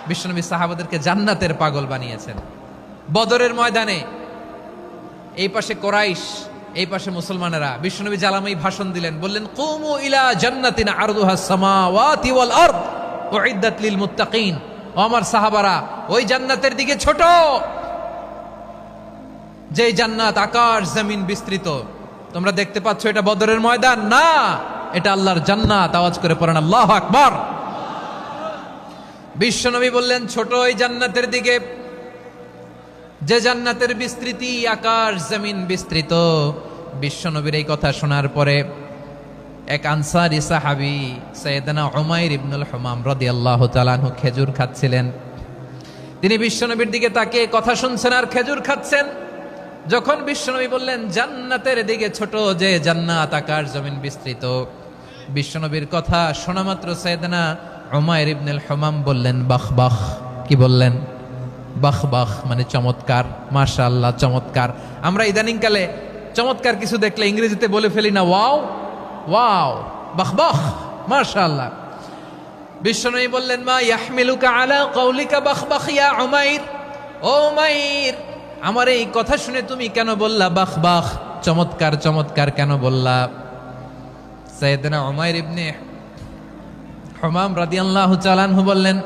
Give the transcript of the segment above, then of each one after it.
বিশ্বনবী সাহাবাদেরকে জান্নাতের পাগল বানিয়েছেন। বদরের ময়দানে এই পাশে কোরাইশ, এই পাশে মুসলমানেরা, বিশ্বনবী জ্বালাময়ী ভাষণ দিলেন, বললেন কুমু ইলা জান্নাতিন আরদুহাস সামাওয়াতি ওয়াল আরদ উইদ্দাত লিল মুত্তাকিন। ও আমার সাহাবারা, ওই জান্নাতের দিকে ছোট, যে জান্নাত আকাশ জমিন বিস্তৃত। তোমরা দেখতে পাচ্ছ এটা বদরের ময়দান না, এটা আল্লাহর জান্নাত। আওয়াজ করে পড়েন আল্লাহু আকবার। বিশ্বনবী বললেন ছোট ওই জান্নাতের দিকে, যে জান্নাতের বিস্তৃতি আকাশ জমিন বিস্তৃত। বিশ্বনবীর এই কথা শোনার পরে এক আনসারী সাহাবী সাইয়েদনা উমাইর ইবনুল হুমাম রাদিয়াল্লাহু তাআলা আনহু খেজুর খাচ্ছিলেন। তিনি বিশ্বনবীর দিকে তাকিয়ে কথা শুনছেন আর খেজুর খাচ্ছেন। যখন বিশ্বনবী বললেন জান্নাতের দিকে ছোট, যে জান্নাত আকাশ জমিন বিস্তৃত, বিশ্বনবীর কথা শোনা মাত্র সাইয়েদনা উমাইর ইবনুল হুমাম বললেন বাহ বাহ। কি বললেন? বাহ বাহ, মানে চমৎকার, মাশাআল্লাহ, চমৎকার। আমরা ইদানিং কালে চমৎকার কিছু দেখলে ইংরেজিতে বলে ফেলি না ওয়াও ওয়াও, বাহ বাহ, মাশাআল্লাহ। বিশ্বনবী বললেন মা ইয়াহমিলুকা আলা কওলিকা বাহ বাহ ইয়া উমাইর। ও উমাইর, আমার এই কথা শুনে তুমি কেন বললা বাহ বাহ, চমৎকার চমৎকার কেন বললা? সাইয়েদনা উমাইর ইবনে হুমাম রাদিয়াল্লাহু তাআলা আনহু বললেন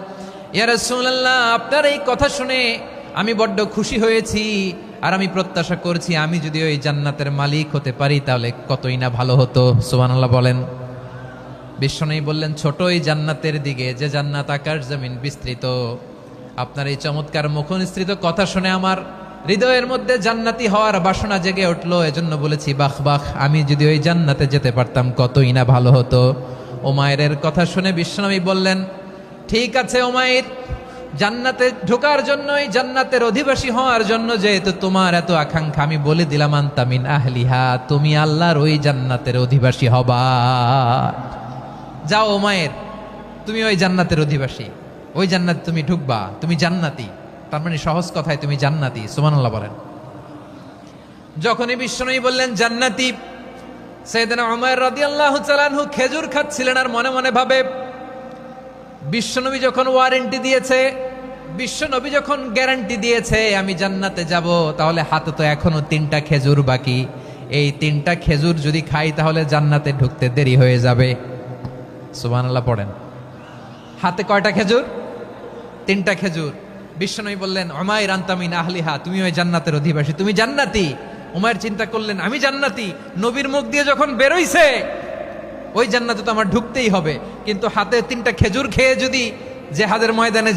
ইয়া রাসূলুল্লাহ, আপনার এই কথা শুনে আমি বড্ড খুশি হয়েছি, আর আমি প্রত্যাশা করছি আমি যদি ওই জান্নাতের মালিক হতে পারি তাহলে কতই না ভালো হতো। সুবহানাল্লাহ বলেন। বিশ্বনবী বললেন ছোট ওই জান্নাতের দিকে, যে জান্নাত আকাশ জমিন বিস্তৃত। আপনার এই চমৎকার মুখনিসৃত কথা শুনে আমার হৃদয়ের মধ্যে জান্নাতি হওয়ার বাসনা জেগে উঠলো, এজন্য বলেছি বাহ বাহ, আমি যদি ওই জান্নাতে যেতে পারতাম কতই না ভালো হতো। উমাইরের কথা শুনে বিশ্বনবী বললেন ঠিক আছে উমাইর, জান্নাতে ঢোকার জন্যই, জান্নাতের অধিবাসী হওয়ার জন্য যেহেতু তোমার এত আকাঙ্ক্ষা, আমি বলে দিলাম আনতা মিন আহলিহা, তুমি আল্লাহর ওই জান্নাতের অধিবাসী হবা। যাও উমাইর, তুমি ওই জান্নাতের অধিবাসী, ওই জান্নাতে তুমি ঢুকবা, তুমি জান্নাতি। তার মানে সহজ কথায় তুমি জান্নাতি। সুবহানাল্লাহ বলেন। যখনই বিশ্বনবী বললেন জান্নাতি, সাইয়েদনা উমাইর রাদিয়াল্লাহু তাআলা আনহু খেজুর খাচ্ছিলেন আর মনে মনে ভাবে বিশ্বনবী যখন ওয়ারেন্টি দিয়েছে, বিশ্বনবী যখন গ্যারান্টি দিয়েছে আমি জান্নাতে যাব, তাহলে হাতে তো এখনো 3টা খেজুর বাকি। এই 3টা খেজুর যদি খাই তাহলে জান্নাতে ঢুকতে দেরি হয়ে যাবে। সুবহানাল্লাহ পড়েন। হাতে কয়টা খেজুর? 3টা খেজুর। বিশ্বনবী বললেন উমাইর আনতা মিন আহলিহা, তুমি ওই জান্নাতের অধিবাসী, তুমি জান্নাতি। উমাইর চিন্তা করলেন আমি জান্নাতি, নবীর মুখ দিয়ে যখন বেরোইছে ওই জান্নাতে তো আমার ঢুকতেই হবে, কিন্তু হাতে 3টা খেজুর খেয়ে যদি জেহাদের ময়দানে